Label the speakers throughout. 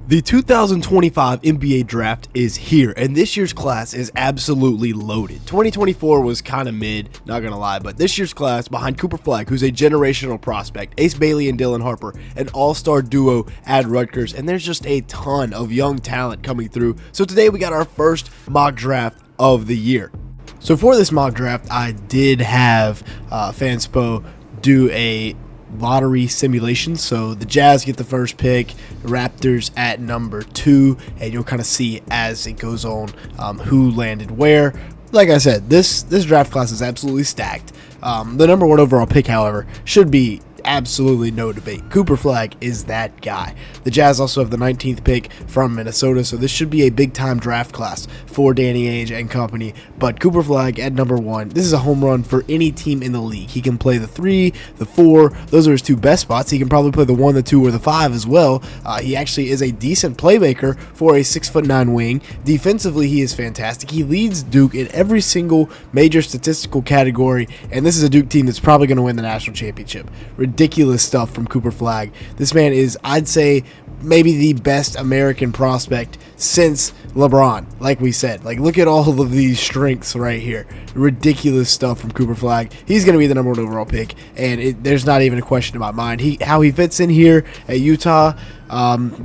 Speaker 1: The 2025 NBA draft is here, and this year's class is absolutely loaded. 2024 was kind of mid, not gonna lie, but this year's class, behind Cooper Flagg, who's a generational prospect, Ace Bailey and Dylan Harper, an all-star duo at Rutgers, and there's just a ton of young talent coming through. So today we got our first mock draft of the year. So for this mock draft, I did have Fanspo do a lottery simulation. So the Jazz get the first pick, the Raptors at number 2, and you'll kind of see as it goes on who landed where. Like I said, this draft class is absolutely stacked. The number 1 overall pick, however, should be absolutely no debate. Cooper Flagg is that guy. The Jazz also have the 19th pick from Minnesota, so this should be a big-time draft class for Danny Ainge and company. But Cooper Flagg at number 1, this is a home run for any team in the league. He can play the 3, the 4. Those are his 2 best spots. He can probably play the 1, the 2, or the 5 as well. He actually is a decent playmaker for a 6'9" wing. Defensively, he is fantastic. He leads Duke in every single major statistical category, and this is a Duke team that's probably going to win the national championship. Ridiculous stuff from Cooper Flagg. This man is, I'd say, maybe the best American prospect since LeBron, like we said. Like, look at all of these strengths right here. Ridiculous stuff from Cooper Flagg. He's going to be the number 1 overall pick, and there's not even a question in my mind. How he fits in here at Utah.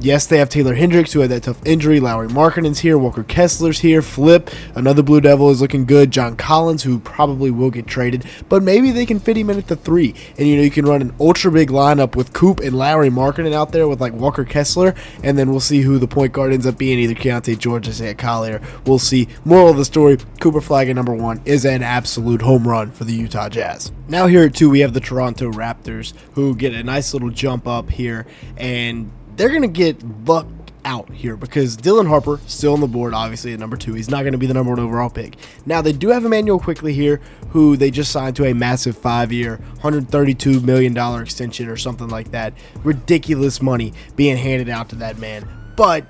Speaker 1: Yes, they have Taylor Hendricks, who had that tough injury. Lauri Markkanen's here. Walker Kessler's here. Flip, another Blue Devil, is looking good. John Collins, who probably will get traded, but maybe they can fit him in at the 3. And, you can run an ultra big lineup with Coop and Lauri Markkanen out there with, like, Walker Kessler, and then we'll see who the point guard ends up being, either Keontae George or Zach Collier. We'll see. Moral of the story, Cooper Flagg at number 1 is an absolute home run for the Utah Jazz. Now here at 2, we have the Toronto Raptors, who get a nice little jump up here, and they're going to get lucked out here because Dylan Harper, still on the board, obviously at number 2. He's not going to be the number 1 overall pick. Now, they do have Emmanuel Quickley here, who they just signed to a massive 5-year, $132 million extension or something like that. Ridiculous money being handed out to that man. But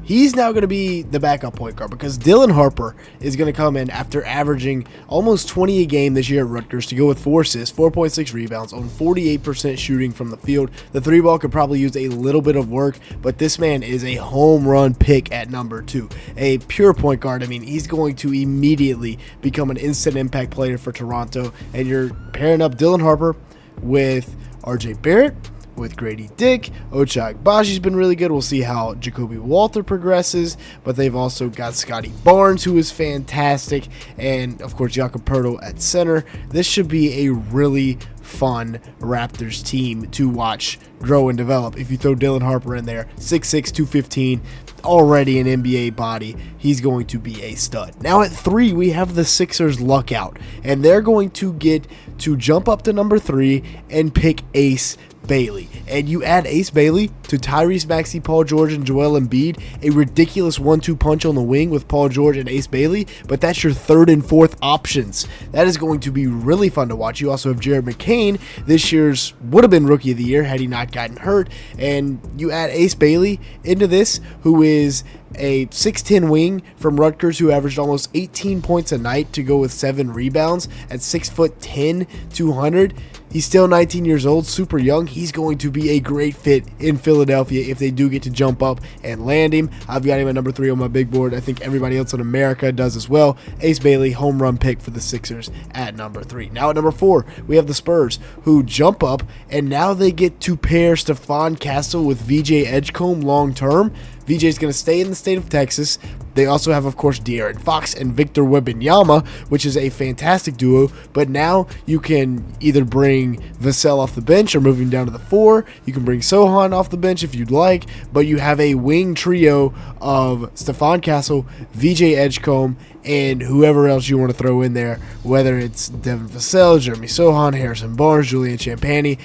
Speaker 1: he's now going to be the backup point guard because Dylan Harper is going to come in after averaging almost 20 a game this year at Rutgers to go with 4 assists, 4.6 rebounds, on 48% shooting from the field. The 3-ball could probably use a little bit of work, but this man is a home run pick at number 2. A pure point guard. I mean, he's going to immediately become an instant impact player for Toronto, and you're pairing up Dylan Harper with RJ Barrett, with Grady Dick. Ochai Agbaji's been really good. We'll see how Jacoby Walter progresses, but they've also got Scotty Barnes, who is fantastic, and of course Jakob Poeltl at center. This should be a really fun Raptors team to watch grow and develop. If you throw Dylan Harper in there, 6'6", 215, already an NBA body, he's going to be a stud. Now at 3, we have the Sixers luck out, and they're going to get to jump up to number 3 and pick Ace Bailey. And you add Ace Bailey to Tyrese Maxey, Paul George, and Joel Embiid, a ridiculous 1-2 punch on the wing with Paul George and Ace Bailey, but that's your 3rd and 4th options. That is going to be really fun to watch. You also have Jared McCain, this year's would have been Rookie of the Year had he not gotten hurt, and you add Ace Bailey into this, who is a 6'10" wing from Rutgers who averaged almost 18 points a night to go with 7 rebounds at 6'10", 200. He's still 19 years old, super young. He's going to be a great fit in Philadelphia if they do get to jump up and land him. I've got him at number 3 on my big board. I think everybody else in America does as well. Ace Bailey, home run pick for the Sixers at number 3. Now at number 4, we have the Spurs, who jump up, and now they get to pair Stephon Castle with VJ Edgecombe long term. VJ is going to stay in the state of Texas. They also have, of course, De'Aaron Fox and Victor Wembanyama, which is a fantastic duo. But now you can either bring Vassell off the bench or move him down to the 4. You can bring Sohan off the bench if you'd like. But you have a wing trio of Stephon Castle, VJ Edgecombe, and whoever else you want to throw in there, whether it's Devin Vassell, Jeremy Sohan, Harrison Barnes, Julian Champagnie.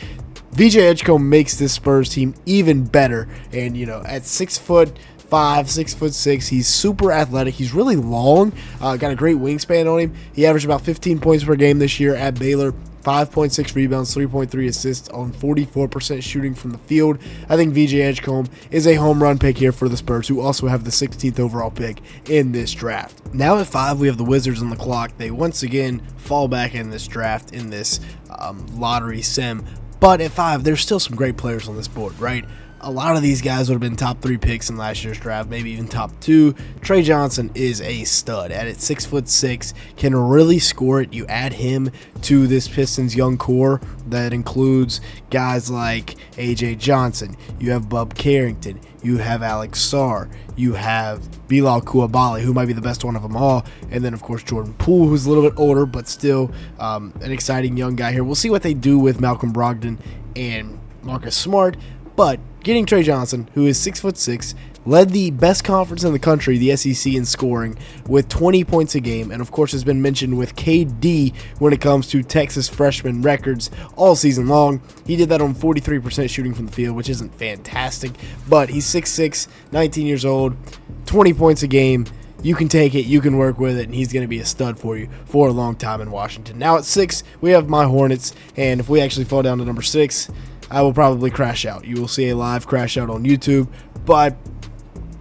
Speaker 1: VJ Edgecombe makes this Spurs team even better, and at 6'5", 6'6", he's super athletic. He's really long, got a great wingspan on him. He averaged about 15 points per game this year at Baylor, 5.6 rebounds, 3.3 assists on 44% shooting from the field. I think VJ Edgecombe is a home run pick here for the Spurs, who also have the 16th overall pick in this draft. Now at 5, we have the Wizards on the clock. They once again fall back in this draft, in this lottery sim. But at 5, there's still some great players on this board, right? a lot of these guys would have been top 3 picks in last year's draft, maybe even top 2. Trey Johnson is a stud. At 6'6", can really score it. You add him to this Pistons young core that includes guys like A.J. Johnson. You have Bub Carrington. You have Alex Sarr. You have Bilal Coulibaly, who might be the best one of them all. And then, of course, Jordan Poole, who's a little bit older, but still an exciting young guy here. We'll see what they do with Malcolm Brogdon and Marcus Smart. But getting Trey Johnson, who is 6'6", led the best conference in the country, the SEC, in scoring with 20 points a game, and of course has been mentioned with KD when it comes to Texas freshman records all season long. He did that on 43% shooting from the field, which isn't fantastic, but he's 6'6", 19 years old, 20 points a game. You can take it, you can work with it, and he's going to be a stud for you for a long time in Washington. Now at 6, we have my Hornets, and if we actually fall down to number 6, I will probably crash out. You will see a live crash out on YouTube, but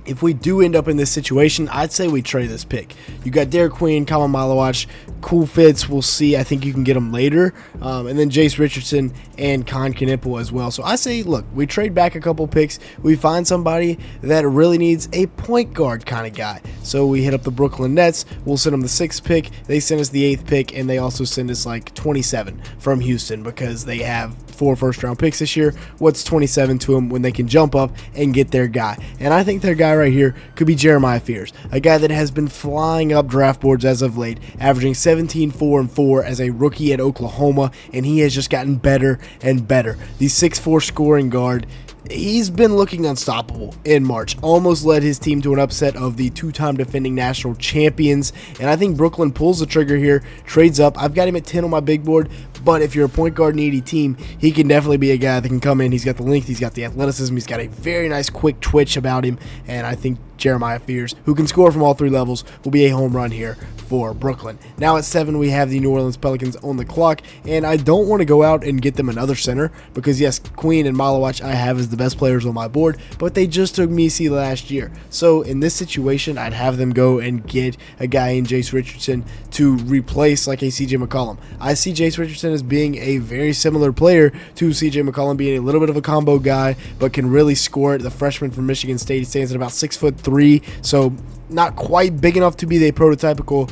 Speaker 1: if we do end up in this situation, I'd say we trade this pick. You got Derek Queen, Kama Malawach, cool fits. We'll see. I think you can get them later. And then Jace Richardson and Con Knipple as well. So I say, look, we trade back a couple picks. We find somebody that really needs a point guard kind of guy. So we hit up the Brooklyn Nets. We'll send them the 6th pick. They send us the 8th pick, and they also send us like 27 from Houston because they have 4 first-round picks this year. What's 27 to them when they can jump up and get their guy? And I think their guy right here could be Jeremiah Fears, a guy that has been flying up draft boards as of late, averaging 17, 4, and 4 as a rookie at Oklahoma, and he has just gotten better and better. The 6'4" scoring guard, he's been looking unstoppable in March. Almost led his team to an upset of the 2-time defending national champions. And I think Brooklyn pulls the trigger here, trades up. I've got him at 10 on my big board. But if you're a point guard needy team, he can definitely be a guy that can come in. He's got the length, he's got the athleticism, he's got a very nice quick twitch about him. And I think Jeremiah Fears, who can score from all 3 levels, will be a home run here for Brooklyn. Now at 7, we have the New Orleans Pelicans on the clock, and I don't want to go out and get them another center because, yes, Queen and Malawach I have as the best players on my board, but they just took Messi last year. So in this situation, I'd have them go and get a guy in Jace Richardson to replace like a CJ McCollum. I see Jace Richardson as being a very similar player to CJ McCollum, being a little bit of a combo guy, but can really score it. The freshman from Michigan State, he stands at about 6'3", so not quite big enough to be the prototypical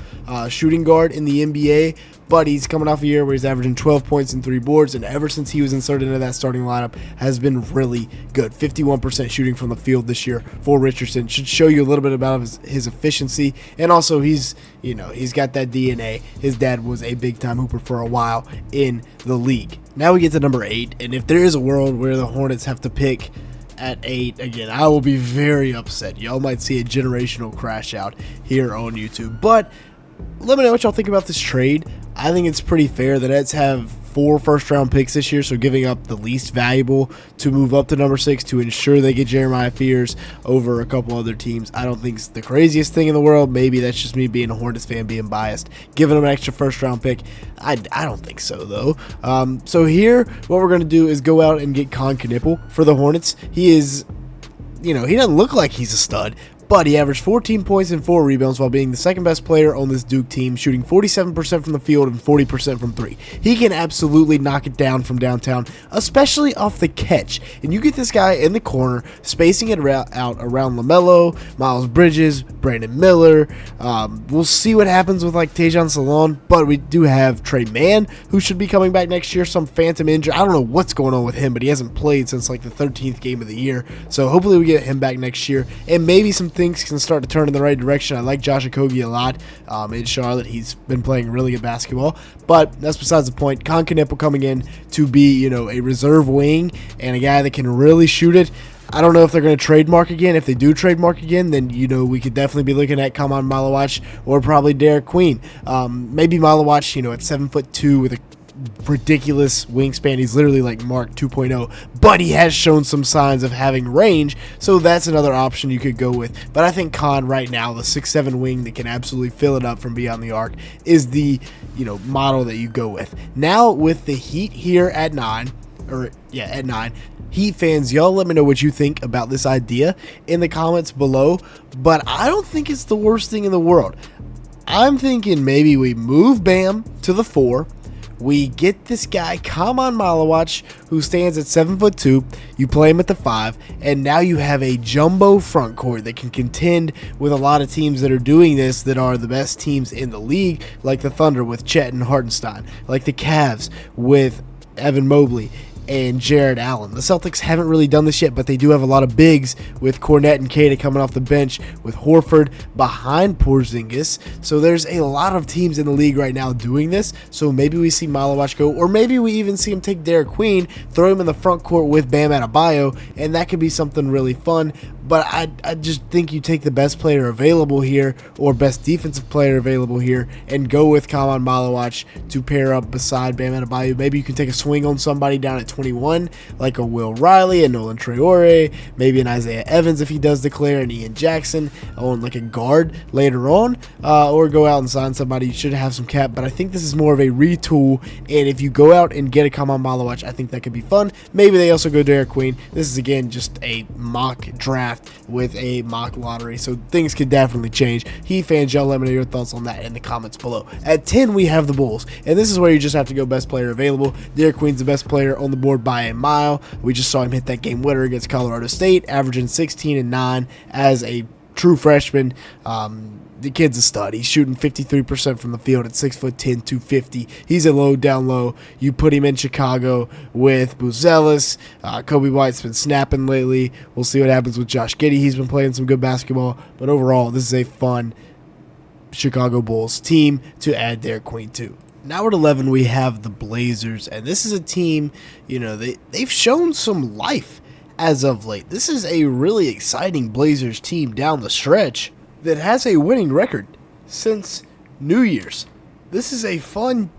Speaker 1: shooting guard in the NBA, but he's coming off a year where he's averaging 12 points and 3 boards, and ever since he was inserted into that starting lineup has been really good. 51% shooting from the field this year for Richardson. Should show you a little bit about his efficiency, and also he's got that DNA. His dad was a big-time hooper for a while in the league. Now we get to number 8, and if there is a world where the Hornets have to pick at 8, again, I will be very upset. Y'all might see a generational crash out here on YouTube. But let me know what y'all think about this trade. I think it's pretty fair. The Nets have 4 first-round picks this year, so giving up the least valuable to move up to number 6 to ensure they get Jeremiah Fears over a couple other teams, I don't think it's the craziest thing in the world. Maybe that's just me being a Hornets fan, being biased. Giving them an extra first-round pick, I don't think so, though. So here, what we're going to do is go out and get Con Knipple for the Hornets. He is, he doesn't look like he's a stud, but he averaged 14 points and 4 rebounds while being the second best player on this Duke team, shooting 47% from the field and 40% from 3. He can absolutely knock it down from downtown, especially off the catch. And you get this guy in the corner, spacing it out around LaMelo, Miles Bridges, Brandon Miller. We'll see what happens with like Tajon Salon, but we do have Trey Mann, who should be coming back next year, some phantom injury. I don't know what's going on with him, but he hasn't played since like the 13th game of the year. So hopefully we get him back next year, and maybe some things can start to turn in the right direction. I like Josh Okogie a lot in Charlotte. He's been playing really good basketball, but that's besides the point. Con Knipple coming in to be, a reserve wing and a guy that can really shoot it. I don't know if they're going to trademark again. If they do trademark again, then, we could definitely be looking at Kaman Malawach or probably Derek Queen. Maybe Malawach, at 7'2" with a ridiculous wingspan. He's literally like Mark 2.0, but he has shown some signs of having range, so that's another option you could go with. But I think Con right now, the 6'7" wing that can absolutely fill it up from beyond the arc, is the model that you go with. Now with the Heat here at 9, Heat fans, y'all let me know what you think about this idea in the comments below, but I don't think it's the worst thing in the world. I'm thinking maybe we move Bam to the 4, we get this guy, Kaman Malawach, who stands at 7'2". You play him at the 5, and now you have a jumbo front court that can contend with a lot of teams that are doing this, that are the best teams in the league, like the Thunder with Chet and Hartenstein, like the Cavs with Evan Mobley and Jared Allen. The Celtics haven't really done this yet, but they do have a lot of bigs with Cornette and Kata coming off the bench, with Horford behind Porzingis. So there's a lot of teams in the league right now doing this. So maybe we see Malawach go, or maybe we even see him take Derek Queen, throw him in the front court with Bam Adebayo, and that could be something really fun. But I just think you take the best player available here, or best defensive player available here, and go with Kaman Malawach to pair up beside Bam Adebayo. Maybe you can take a swing on somebody down at 21, like a Will Riley, a Nolan Traore, maybe an Isaiah Evans if he does declare, and Ian Jackson on like a guard later on, or go out and sign somebody. You should have some cap, but I think this is more of a retool, and if you go out and get a Kaman Malawach, I think that could be fun. Maybe they also go Derek Queen. This is, again, just a mock draft with a mock lottery, so things could definitely change. Heat fans, y'all let me know your thoughts on that in the comments below. At 10, we have the Bulls, and this is where you just have to go best player available. Derek Queen's the best player on the board by a mile. We just saw him hit that game winner against Colorado State, averaging 16 and 9 as a true freshman. The kid's a stud. He's shooting 53% from the field at 6'10", 250. He's a low, down low. You put him in Chicago with Buzelis. Kobe White's been snapping lately. We'll see what happens with Josh Giddey. He's been playing some good basketball. But overall, this is a fun Chicago Bulls team to add Derek Queen to. Now at 11, we have the Blazers. And this is a team, they've shown some life as of late. This is a really exciting Blazers team down the stretch that has a winning record since New Year's. This is a fun,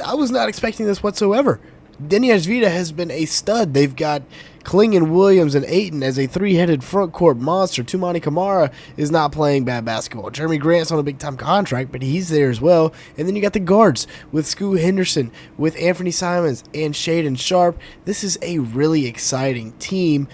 Speaker 1: I was not expecting this whatsoever. Denny Ashvita has been a stud. They've got Kling, Williams, and Ayton as a three-headed front court monster. Toumani Camara is not playing bad basketball. Jeremy Grant's on a big-time contract, but he's there as well. And then you got the guards with Scoot Henderson, with Anthony Simons, and Shaedon Sharpe. This is a really exciting team.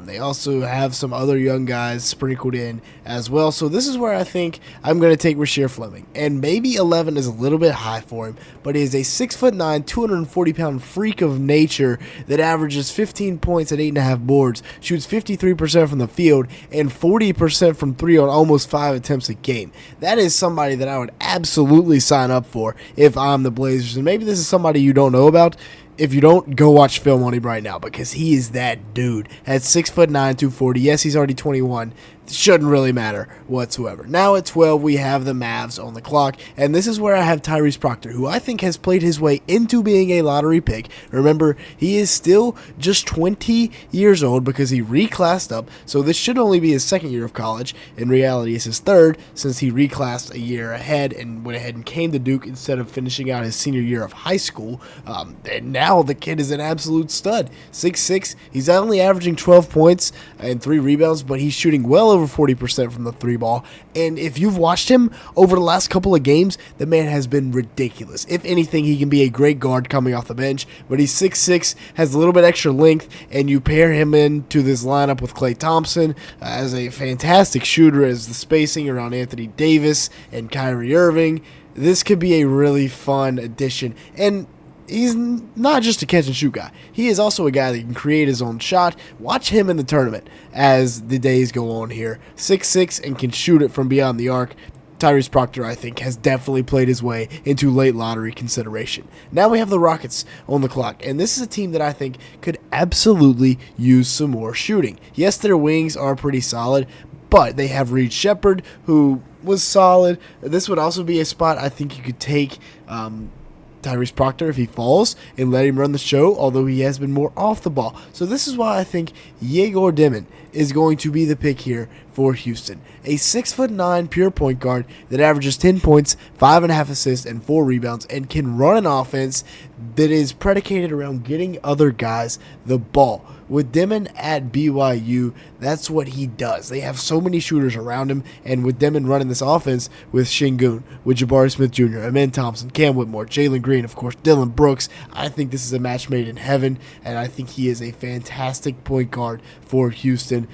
Speaker 1: They also have some other young guys sprinkled in as well. So this is where I think I'm going to take Rasheer Fleming. And maybe 11 is a little bit high for him, but he is a 6'9", 240-pound freak of nature that averages 15 points at 8.5 boards, shoots 53% from the field, and 40% from three on almost 5 attempts a game. That is somebody that I would absolutely sign up for if I'm the Blazers. And maybe this is somebody you don't know about. If you don't, go watch film on him right now, because he is that dude. At 6'9", 240. Yes, he's already 21. Shouldn't really matter whatsoever. Now at 12, we have the Mavs on the clock, and this is where I have Tyrese Proctor, who I think has played his way into being a lottery pick. Remember, he is still just 20 years old because he reclassed up, so this should only be his second year of college. In reality, it's his third, since he reclassed a year ahead and went ahead and came to Duke instead of finishing out his senior year of high school. And now the kid is an absolute stud. 6'6", he's only averaging 12 points and 3 rebounds, but he's shooting well over 40% from the three ball. And if you've watched him over the last couple of games, the man has been ridiculous. If anything, he can be a great guard coming off the bench, but he's 6'6", has a little bit extra length, and you pair him into this lineup with Klay Thompson as a fantastic shooter, as the spacing around Anthony Davis and Kyrie Irving. This could be a really fun addition. And he's not just a catch-and-shoot guy. He is also a guy that can create his own shot. Watch him in the tournament as the days go on here. 6'6", and can shoot it from beyond the arc. Tyrese Proctor, I think, has definitely played his way into late lottery consideration. Now we have the Rockets on the clock, and this is a team that I think could absolutely use some more shooting. Yes, their wings are pretty solid, but they have Reed Shepherd, who was solid. This would also be a spot I think you could take Tyrese Proctor if he falls and let him run the show, although he has been more off the ball. So this is why I think Yegor Dimon is going to be the pick here for Houston. A 6'9" pure point guard that averages 10 points, 5.5 assists, and 4 rebounds, and can run an offense that is predicated around getting other guys the ball. With Dimon at BYU, that's what he does. They have so many shooters around him, and with Dimon running this offense with Şengün, with Jabari Smith Jr., Amen Thompson, Cam Whitmore, Jalen Green, of course, Dylan Brooks, I think this is a match made in heaven, and I think he is a fantastic point guard for Houston.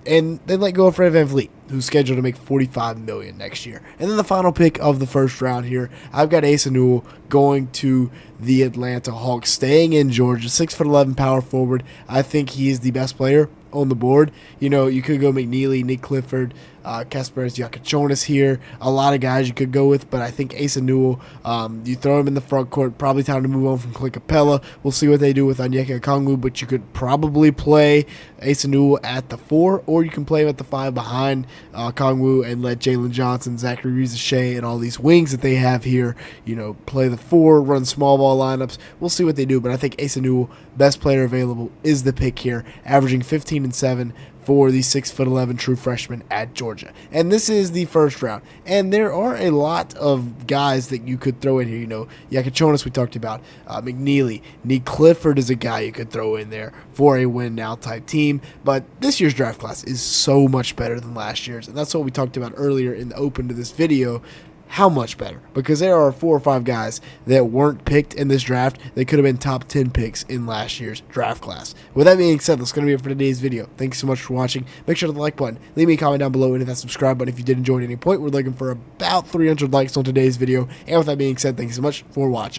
Speaker 1: And they let go of Fred VanVleet, who's scheduled to make $45 million next year. And then the final pick of the first round here, I've got Asa Newell going to the Atlanta Hawks, staying in Georgia, 6'11" power forward. I think he is the best player on the board. You know, you could go McNeely, Nick Clifford, Kasparas Yakachonis here. A lot of guys you could go with, but I think Asa Newell, you throw him in the front court. Probably time to move on from Clint Capella. We'll see what they do with Onyeka Okongwu, but you could probably play Asa Newell at the 4, or you can play him at the 5 behind Okongwu and let Jalen Johnson, Zachary Riza-Shea, and all these wings that they have here, you know, play the 4, run small ball lineups. We'll see what they do, but I think Asa Newell, best player available, is the pick here, averaging 15 and 7 for the 6'11" true freshman at Georgia. And this is the first round. And there are a lot of guys that you could throw in here. You know, Yakachonis we talked about, McNeely, Nick Clifford is a guy you could throw in there for a win now type team. But this year's draft class is so much better than last year's. And that's what we talked about earlier in the open to this video. How much better? Because there are 4 or 5 guys that weren't picked in this draft. They could have been top 10 picks in last year's draft class. With that being said, that's going to be it for today's video. Thanks so much for watching. Make sure to hit the like button. Leave me a comment down below and hit that subscribe button if you did enjoy at any point. We're looking for about 300 likes on today's video. And with that being said, thanks so much for watching.